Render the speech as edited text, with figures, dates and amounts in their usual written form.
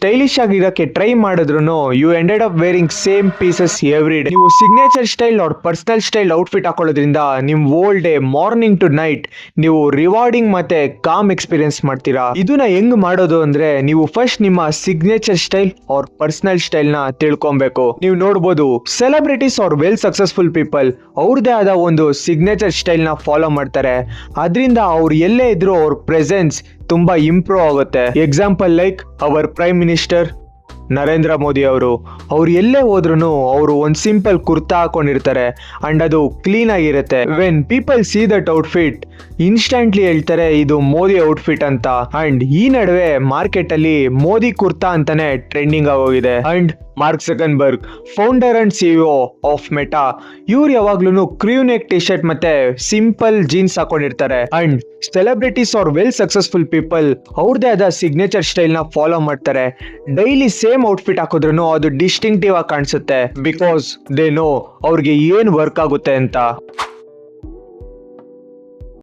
Stylish ಆಗಿರೋಕೆ try ಮಾಡಿದ್ರು you ended up wearing same pieces every day. ನೀವು signature style or personal style outfit ಹಾಕೊಳ್ಳೋದ್ರಿಂದ ನಿಮ್ all day morning to night ನೀವು rewarding ಮತ್ತೆ calm experience ಮಾಡ್ತೀರಾ. ಇದನ್ನ ಹೆಂಗ್ ಮಾಡೋದು ಅಂದ್ರೆ ನೀವು ಫಸ್ಟ್ ನಿಮ್ಮ signature style or personal style ನ ತಿಳ್ಕೊಬೇಕು. ನೀವು ನೋಡಬಹುದು celebrities or well successful people ಅವ್ರದೇ ಆದ ಒಂದು ಸಿಗ್ನೇಚರ್ ಸ್ಟೈಲ್ ನ ಫಾಲೋ ಮಾಡ್ತಾರೆ. ಅದರಿಂದ ಅವ್ರು ಎಲ್ಲೇ ಇದ್ರು ಅವ್ರ ಪ್ರೆಸೆನ್ಸ್ ತುಂಬಾ ಇಂಪ್ರೂವ್ ಆಗುತ್ತೆ. Example like our prime minister Narendra Modi ಅವ್ರು ಎಲ್ಲೇ ಹೋದ್ರು ಅವರು ಒಂದು ಸಿಂಪಲ್ ಕುರ್ತಾ ಹಾಕೊಂಡಿರ್ತಾರೆ ಅಂಡ್ ಅದು ಕ್ಲೀನ್ ಆಗಿರುತ್ತೆ. When people see that outfit instantly ಹೇಳ್ತಾರೆ ಇದು ಮೋದಿ ಔಟ್ಫಿಟ್ ಅಂತ. ಅಂಡ್ ಈ ನಡುವೆ ಮಾರ್ಕೆಟ್ ಅಲ್ಲಿ ಮೋದಿ ಕುರ್ತಾ ಅಂತಾನೆ ಟ್ರೆಂಡಿಂಗ್ ಆಗೋಗಿದೆ. And Mark Zuckerberg founder and CEO of Meta ಇವ್ರು ಯಾವಾಗ್ಲೂ ಕ್ರ್ಯೂ ನೆಕ್ ಟಿ ಶರ್ಟ್ ಮತ್ತೆ ಸಿಂಪಲ್ ಜೀನ್ಸ್ ಹಾಕೊಂಡಿರ್ತಾರೆ. And celebrities or well successful people ಅವ್ರದೇ ಆದ ಸಿಗ್ನೇಚರ್ ಸ್ಟೈಲ್ ನ ಫಾಲೋ ಮಾಡ್ತಾರೆ. ಡೈಲಿ ಸೇಮ್ ಔಟ್ಫಿಟ್ ಹಾಕಿದ್ರು ಅದು ಡಿಸ್ಟಿಂಕ್ಟಿವ್ ಆಗಿ ಕಾಣಿಸುತ್ತೆ ಬಿಕಾಸ್ ದೇ ನೋ ಅವ್ರಿಗೆ ಏನ್ ವರ್ಕ್ ಆಗುತ್ತೆ ಅಂತ.